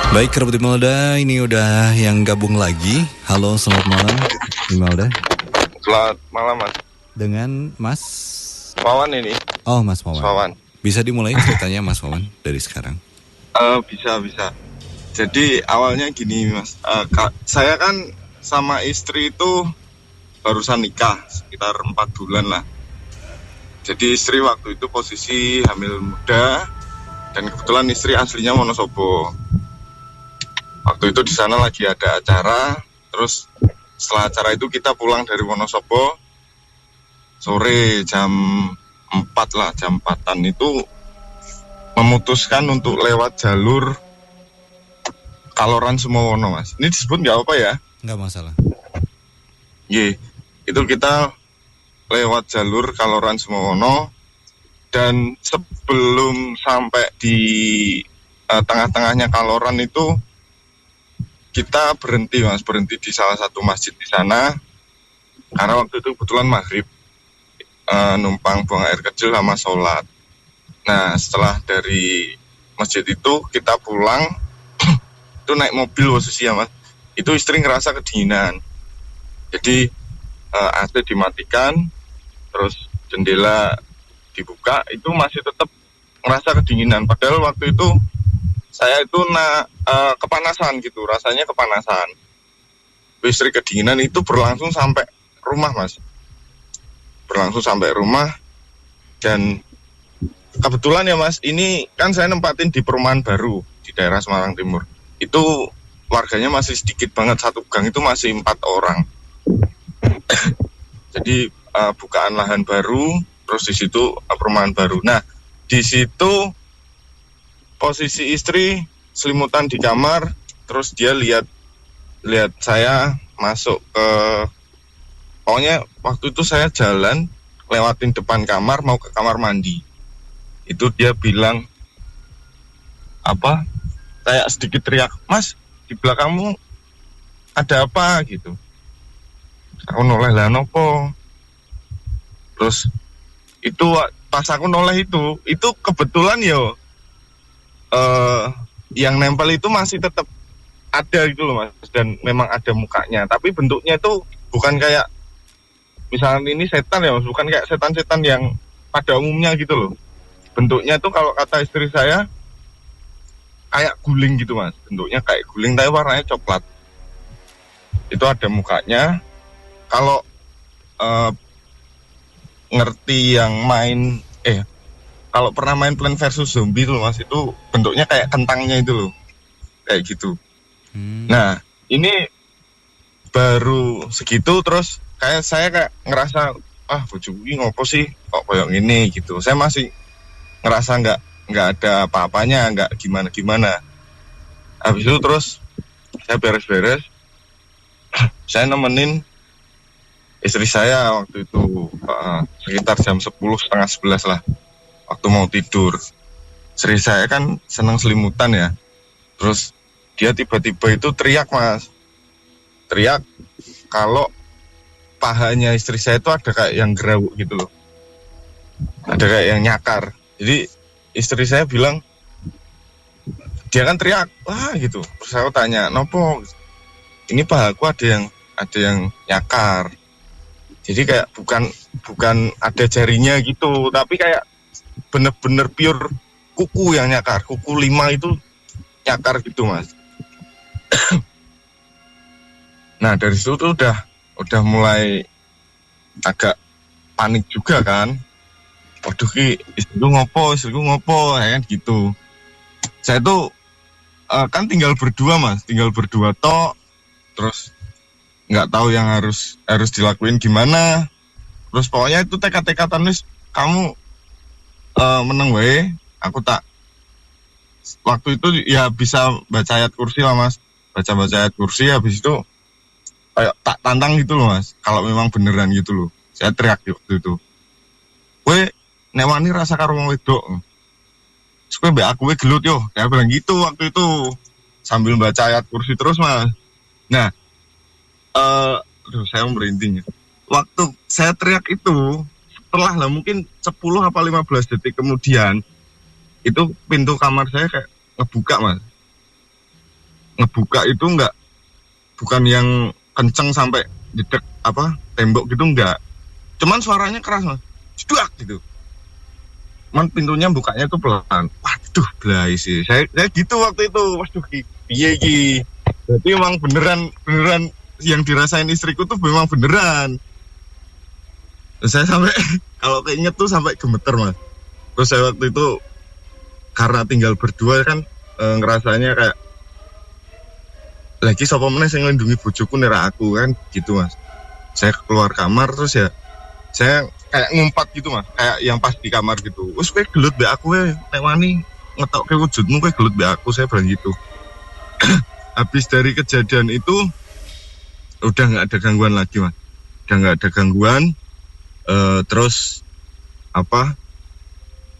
Baik, kerabat Imelda, ini udah yang gabung lagi. Halo, selamat malam Imelda. Selamat malam, Mas. Dengan Mas Wawan ini. Oh, Mas Wawan. Wawan. Bisa dimulai ceritanya Mas Wawan dari sekarang? Bisa. Jadi awalnya gini, Mas. Saya kan sama istri itu barusan nikah sekitar 4 bulan lah. Jadi istri waktu itu posisi hamil muda dan kebetulan istri aslinya Wonosobo. Waktu itu di sana lagi ada acara, terus setelah acara itu kita pulang dari Wonosobo sore jam 4 lah, jam 4-an itu memutuskan untuk lewat jalur Kaloran Sumowono, Mas. Ini disebut nggak apa ya? Nggak masalah. Itu kita lewat jalur Kaloran Sumowono dan sebelum sampai di tengah-tengahnya Kaloran itu kita berhenti, Mas, di salah satu masjid di sana karena waktu itu kebetulan maghrib, numpang buang air kecil sama sholat. Nah, setelah dari masjid itu kita pulang itu naik mobil posisinya, Mas. Itu istri ngerasa kedinginan. Jadi AC dimatikan, terus jendela dibuka, itu masih tetap ngerasa kedinginan. Padahal waktu itu saya itu kepanasan gitu, rasanya kepanasan. Istri kedinginan itu berlangsung sampai rumah, Mas. Berlangsung sampai rumah dan kebetulan ya, Mas, ini kan saya nempatin di perumahan baru di daerah Semarang Timur. Itu warganya masih sedikit banget, satu gang itu masih 4 orang. Jadi bukaan lahan baru, terus di situ perumahan baru. Nah, di situ posisi istri selimutan di kamar, terus dia lihat saya masuk ke, pokoknya waktu itu saya jalan lewatin depan kamar mau ke kamar mandi. Itu dia bilang saya sedikit teriak, "Mas, di belakangmu ada apa?" gitu. Aku noleh lah nopo. Terus itu pas aku noleh itu kebetulan yang nempel itu masih tetap ada gitu loh, Mas, dan memang ada mukanya, tapi bentuknya itu bukan kayak misalnya ini setan ya, Mas, bukan kayak setan-setan yang pada umumnya gitu loh. Bentuknya tuh kalau kata istri saya kayak guling gitu, Mas. Bentuknya kayak guling tapi warnanya coklat. Itu ada mukanya. Kalau ngerti yang main kalau pernah main Plants vs Zombie tuh, Mas, itu bentuknya kayak kentangnya itu loh. Kayak gitu. Nah, ini baru segitu terus saya kayak ngerasa bojoku ini ngopo sih kok kayak gini gitu. Saya masih ngerasa nggak ada apa-apanya, nggak gimana. Habis itu terus saya beres-beres, saya nemenin istri saya waktu itu sekitar jam 10, setengah 11 lah, waktu mau tidur. Istri saya kan senang selimutan ya, terus dia tiba-tiba itu teriak, Mas. Teriak kalau pahanya istri saya itu ada kayak yang gerawuk gitu loh, ada kayak yang nyakar. Jadi istri saya bilang, dia kan teriak, wah gitu. Terus saya tanya, nopo? Ini pahaku ada yang nyakar. Jadi kayak bukan ada jarinya gitu, tapi kayak bener-bener pure kuku yang nyakar. Kuku 5 itu nyakar gitu, Mas. Nah, dari situ tuh udah mulai agak panik juga kan. Waduh, istriku ngopo, ya kan gitu. Saya tuh kan tinggal berdua, Mas, tok. Terus nggak tahu yang harus dilakuin gimana. Terus pokoknya itu tekad-tekatan, wis kamu meneng wae, aku tak. Waktu itu ya bisa baca ayat kursi lah, Mas. Baca ayat kursi, habis itu kayak tak tantang gitu loh, Mas. Kalau memang beneran gitu loh. Saya teriak waktu itu. Kowe nek wani rasa karo wong wedok. Supaya mbak aku gelut yo. Saya bilang gitu waktu itu sambil baca ayat kursi terus, Mas. Nah, saya merinding ya. Waktu saya teriak itu, setelah lah mungkin 10 apa 15 detik kemudian, itu pintu kamar saya kayak ngebuka, Mas. ngebuka itu bukan yang kenceng sampai jedek tembok gitu, enggak. Cuman suaranya keras mas, ceduak gitu. Cuman pintunya bukanya tuh pelan. Waduh, belai sih. Saya gitu waktu itu. Waduh, piye iki. Berarti emang beneran yang dirasain istriku tuh memang beneran. Saya sampai kalau keinget tuh sampai gemeter mas. Terus saya waktu itu karena tinggal berdua kan ngerasanya kayak lagi sapa meneh sing nglindungi bojoku nira aku kan gitu mas. Saya keluar kamar terus ya saya kayak ngumpat gitu mas, kayak yang pas di kamar gitu. Wes kowe gelut mbek aku nek wani ngetokke wujudmu kowe gelut mbek aku, saya bilang gitu. Habis dari kejadian itu udah nggak ada gangguan lagi mas, udah nggak ada gangguan. Terus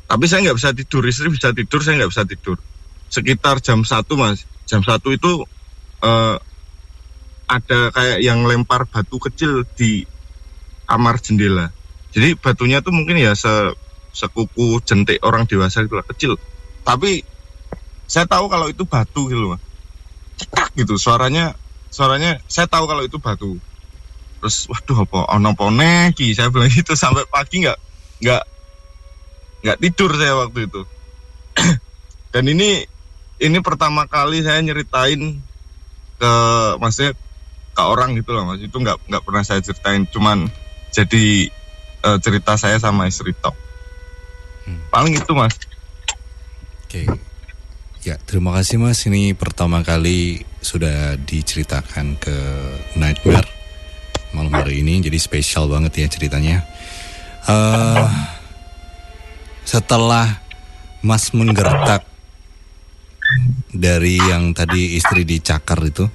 tapi saya nggak bisa tidur, istri bisa tidur, saya nggak bisa tidur. Sekitar jam 1 mas, jam 1 itu ada kayak yang lempar batu kecil di kamar jendela. Jadi batunya tuh mungkin ya sekuku jentik orang dewasa gitu lah, kecil. Tapi saya tahu kalau itu batu gitu mas, cetak gitu suaranya saya tahu kalau itu batu. Terus waduh apa ono pone ki, saya bilang gitu sampai pagi nggak tidur saya waktu itu. Dan ini pertama kali saya nyeritain maksudnya ke orang gitu loh mas. Itu nggak pernah saya ceritain, cuman jadi cerita saya sama istri tok. Paling itu mas. Oke. Ya, terima kasih mas. Ini pertama kali sudah diceritakan ke Nightmare malam hari ini, jadi spesial banget ya ceritanya. Setelah mas menggertak dari yang tadi istri dicakar itu,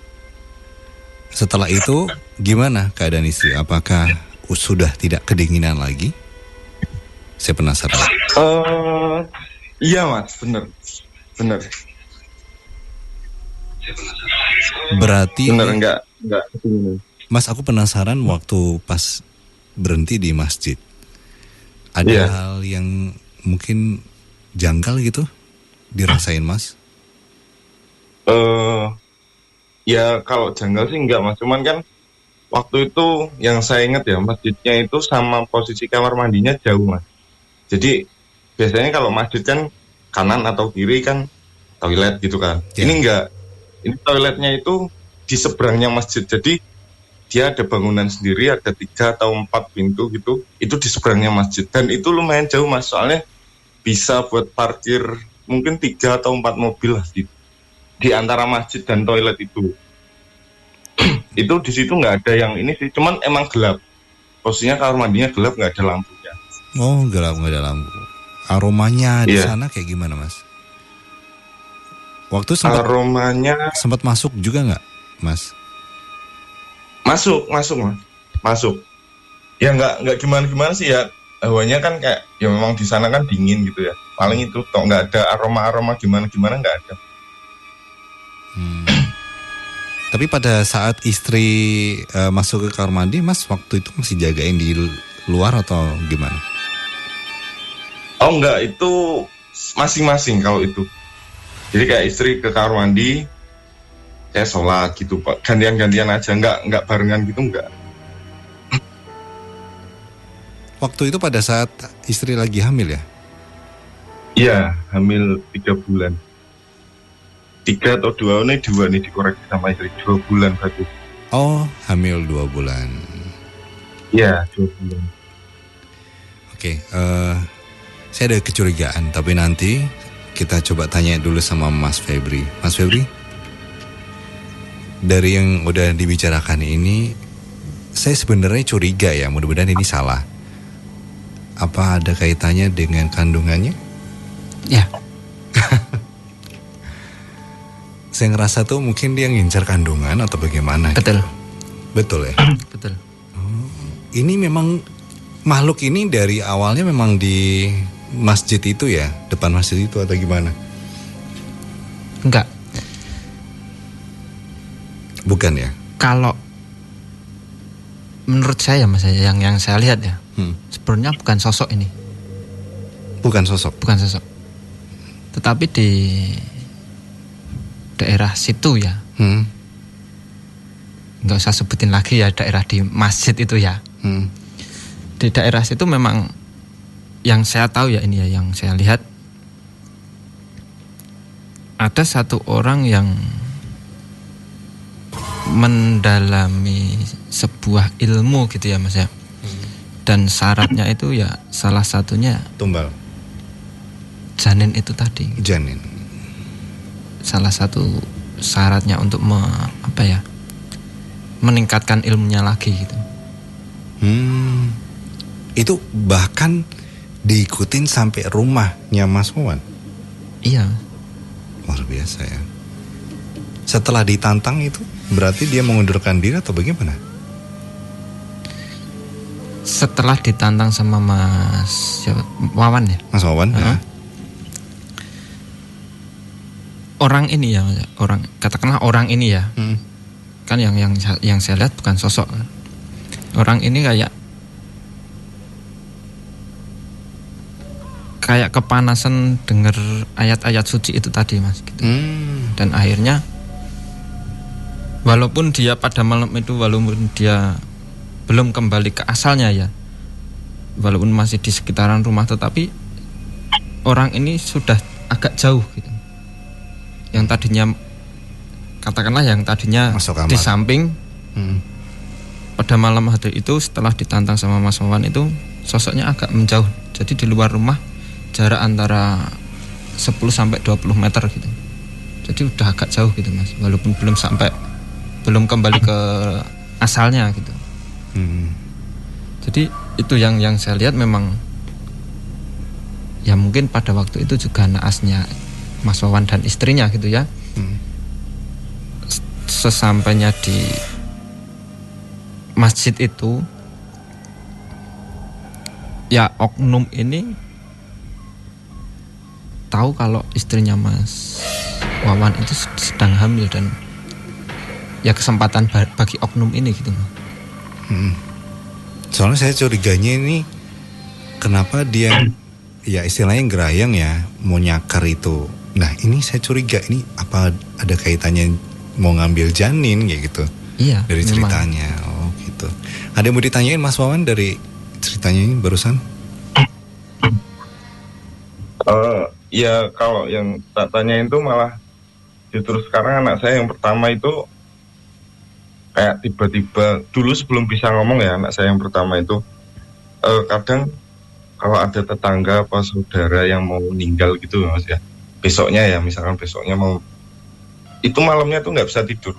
setelah itu gimana keadaan istri? Apakah sudah tidak kedinginan lagi? Saya penasaran. Iya mas, bener. Berarti bener enggak kedinginan. Mas, aku penasaran waktu pas berhenti di masjid, ada hal yang mungkin janggal gitu dirasain mas? Ya kalau janggal sih enggak mas, cuman kan waktu itu yang saya ingat ya, masjidnya itu sama posisi kamar mandinya jauh mas. Jadi biasanya kalau masjid kan kanan atau kiri kan toilet gitu kan. Ini enggak, ini toiletnya itu di seberangnya masjid. Jadi dia ada bangunan sendiri, ada 3 atau 4 pintu gitu, itu di seberangnya masjid. Dan itu lumayan jauh mas, soalnya bisa buat parkir mungkin 3 atau 4 mobil lah di antara masjid dan toilet itu. Itu di situ nggak ada yang ini sih, cuman emang gelap. Posisinya kamar mandinya gelap, nggak ada lampunya. Oh, gelap, nggak ada lampu. Aromanya di sana kayak gimana mas? Waktu aromanya sempat masuk juga nggak mas? Masuk mas. Ya nggak gimana sih ya. Hawanya kan kayak ya memang di sana kan dingin gitu ya. Paling itu toh, nggak ada aroma gimana nggak ada. Tapi pada saat istri masuk ke kamar mandi, mas waktu itu masih jagain di luar atau gimana? Oh enggak, itu masing-masing kalau itu. Jadi kayak istri ke kamar mandi, saya sholat gitu pak, gantian aja, nggak barengan gitu enggak. Waktu itu pada saat istri lagi hamil ya? Iya, hamil 3 bulan. 3 atau 2 nih dikoreksi sama istri, 2 bulan berarti. Oh, hamil 2 bulan. Iya, 2 bulan. Oke, saya ada kecurigaan, tapi nanti kita coba tanya dulu sama Mas Febri. Mas Febri, dari yang udah dibicarakan ini, saya sebenarnya curiga ya, mudah-mudahan ini salah. Apa ada kaitannya dengan kandungannya? Ya. Saya ngerasa tuh mungkin dia ngincar kandungan atau bagaimana. Betul. Gitu. Betul ya? Betul. Ini memang makhluk ini dari awalnya memang di masjid itu ya? Depan masjid itu atau gimana? Enggak. Bukan ya? Kalau menurut saya mas, yang saya lihat ya, sebenarnya bukan sosok ini. Bukan sosok? Bukan sosok. Tetapi di daerah situ ya, Nggak usah sebutin lagi ya daerah di masjid itu ya. Di daerah situ memang yang saya tahu ya, ini ya yang saya lihat, ada satu orang yang mendalami sebuah ilmu gitu ya Mas ya. Dan syaratnya itu ya salah satunya tumbal. Janin itu tadi. Janin. Salah satu syaratnya untuk meningkatkan ilmunya lagi gitu. Itu bahkan diikutin sampai rumahnya Mas Wawan. Iya. Luar biasa ya. Setelah ditantang itu berarti dia mengundurkan diri atau bagaimana? Setelah ditantang sama Mas Wawan ya. Mas Wawan. Ya. Orang ini ya, katakanlah orang ini ya. Kan yang saya lihat bukan sosok. Orang ini kayak kepanasan dengar ayat-ayat suci itu tadi Mas gitu. Dan akhirnya walaupun dia pada malam itu, walaupun dia belum kembali ke asalnya ya, walaupun masih di sekitaran rumah, tetapi orang ini sudah agak jauh gitu. Yang tadinya, katakanlah yang tadinya di samping, pada malam hari itu setelah ditantang sama Mas Wawan itu sosoknya agak menjauh. Jadi di luar rumah jarak antara 10-20 meter gitu. Jadi udah agak jauh gitu Mas, walaupun belum kembali ke asalnya gitu. Jadi itu yang saya lihat memang ya mungkin pada waktu itu juga naasnya Mas Wawan dan istrinya gitu ya. Sesampainya di masjid itu ya oknum ini tahu kalau istrinya Mas Wawan itu sedang hamil, dan ya kesempatan bagi oknum ini gitu. Soalnya saya curiganya ini kenapa dia ya istilahnya gerayang ya, mau nyakar itu. Nah ini saya curiga ini apa ada kaitannya mau ngambil janin kayak gitu. Iya. Dari ceritanya. Oh gitu. Ada yang mau ditanyain Mas Wawan dari ceritanya ini barusan? Ya kalau yang tak tanyain itu malah justru sekarang anak saya yang pertama itu kayak tiba-tiba, dulu sebelum bisa ngomong ya anak saya yang pertama itu kadang kalau ada tetangga apa saudara yang mau meninggal gitu Mas ya, besoknya ya misalkan besoknya mau, itu malamnya tuh nggak bisa tidur,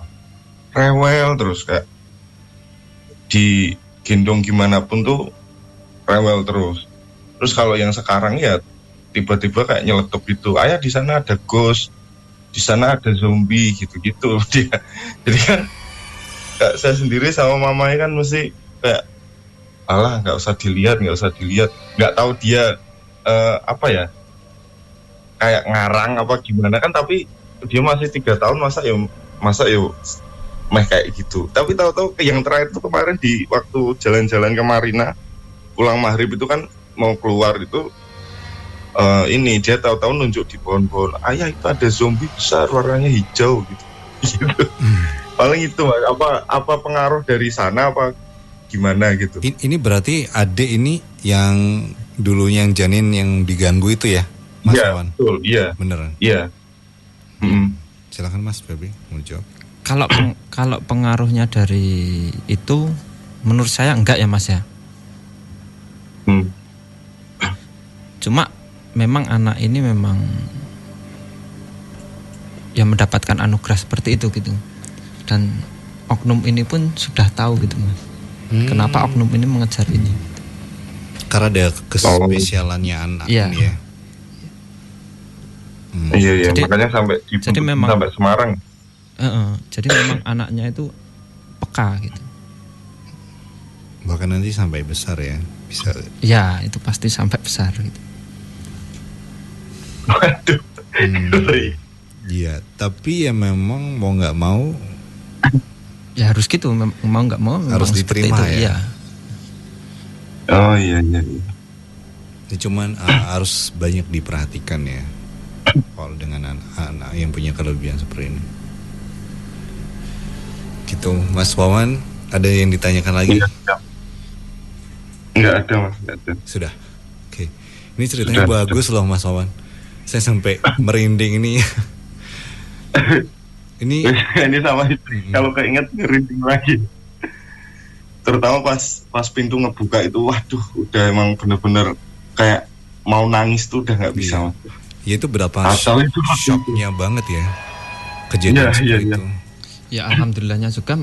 rewel terus, kayak digendong gimana pun tuh rewel terus. Terus kalau yang sekarang ya tiba-tiba kayak nyeletuk gitu, ayah di sana ada ghost, di sana ada zombie gitu-gitu dia. Jadi kan saya sendiri sama mamanya kan mesti kayak alah nggak usah dilihat, nggak tahu dia kayak ngarang apa gimana kan, tapi dia masih 3 tahun masa ya meh kayak gitu. Tapi tahu-tahu yang terakhir itu kemarin di waktu jalan-jalan ke Marina pulang maghrib itu kan mau keluar itu ini dia tahu-tahu nunjuk di pohon-pohon, ayah itu ada zombie besar warnanya hijau gitu. Paling itu apa pengaruh dari sana apa gimana gitu. Ini berarti adik ini yang dulunya yang janin yang diganggu itu ya Mas Wawan? Iya betul, iya. Beneran? Iya. Silakan Mas Febri mau jawab. Kalau pengaruhnya dari itu menurut saya enggak ya Mas ya. Cuma memang anak ini memang ya mendapatkan anugerah seperti itu gitu. Dan oknum ini pun sudah tahu gitu Mas. Kenapa oknum ini mengejar ini? Karena ada kespesialannya anak ini ya. Iya, makanya sampai Semarang. Jadi memang anaknya itu peka gitu. Bahkan nanti sampai besar ya, bisa. Ya, itu pasti sampai besar gitu. Waduh. Iya, tapi ya memang mau nggak mau. Ya harus gitu, mau nggak mau harus diterima itu, ya. Oh iya. Ya, cuman harus banyak diperhatikan ya. Kalau dengan anak-anak yang punya kelebihan seperti ini. Gitu, Mas Wawan, ada yang ditanyakan lagi? Enggak ada Mas, enggak ada. Sudah. Oke. Ini ceritanya bagus loh Mas Wawan. Saya sampai merinding ini. Ini sama kalau keinget merinding lagi. Terutama pas pintu ngebuka itu, waduh, udah emang bener-bener kayak mau nangis tuh udah nggak bisa. Mas. Ya itu berapa itu shocknya banget ya kejadian seperti itu. Ya alhamdulillahnya juga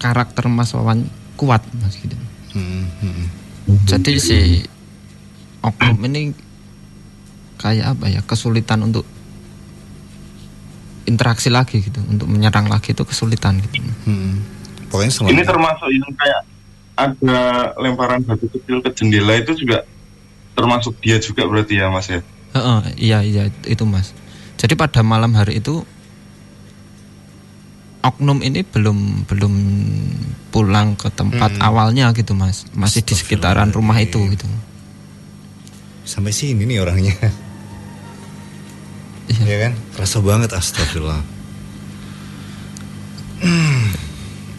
karakter Mas Wawan kuat Mas gitu. Jadi si oknum ini kayak apa ya, kesulitan untuk interaksi lagi gitu, untuk menyerang lagi itu kesulitan gitu. Pokoknya ini termasuk yang kayak ada lemparan batu kecil ke jendela itu juga termasuk dia juga berarti ya Mas ya? Iya itu Mas. Jadi pada malam hari itu oknum ini belum pulang ke tempat awalnya gitu Mas, masih di sekitaran rumah itu gitu. Sampai sini nih orangnya. Iya kan? Rasa banget, astagfirullah.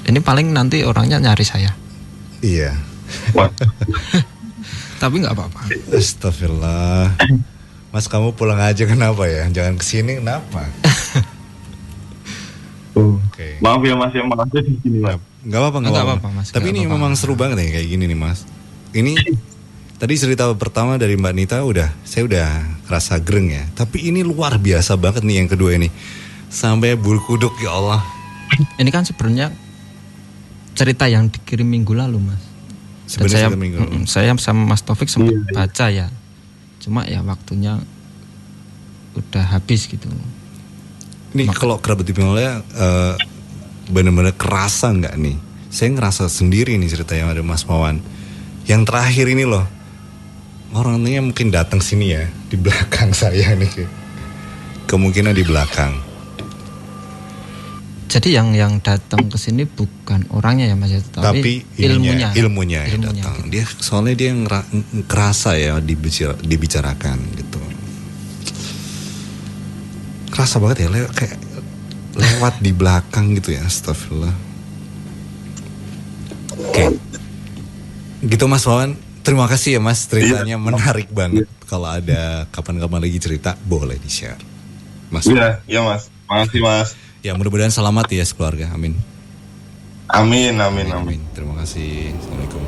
Ini paling nanti orangnya nyari saya. Iya. Tapi nggak apa-apa. Astagfirullah. Mas, kamu pulang aja, kenapa ya? Jangan kesini, kenapa? Okay. Maaf ya Mas, yang malah di sini Mas. Nggak apa-apa Mas. Tapi ini memang seru banget nih kayak gini nih Mas. Ini tadi cerita pertama dari Mbak Nita saya udah rasa greng ya. Tapi ini luar biasa banget nih yang kedua ini. Sampai bulu kuduk, ya Allah. Ini kan sebenarnya cerita yang dikirim minggu lalu Mas. Sebenarnya saya sama Mas Taufik sempat baca ya. Cuma ya waktunya udah habis gitu. Ini kalau kerabat Dipinolnya benar-benar kerasa nggak nih? Saya ngerasa sendiri nih cerita yang ada Mas Wawan. Yang terakhir ini loh, orangnya mungkin datang sini ya, di belakang saya nih. Kemungkinan di belakang. Jadi yang datang ke sini bukan orangnya ya Mas, tapi ilmunya datang. Gitu. Dia soalnya dia ngerasa ya dibicarakan gitu. Kerasa banget ya, kayak lewat di belakang gitu ya, astagfirullah. Oke. Gitu Mas Wawan, terima kasih ya Mas, ceritanya menarik banget. Kalau ada kapan-kapan lagi cerita, boleh di-share. Mas. Iya Mas, makasih Mas. Ya mudah-mudahan selamat ya sekeluarga, amin. Amin. Terima kasih, assalamualaikum.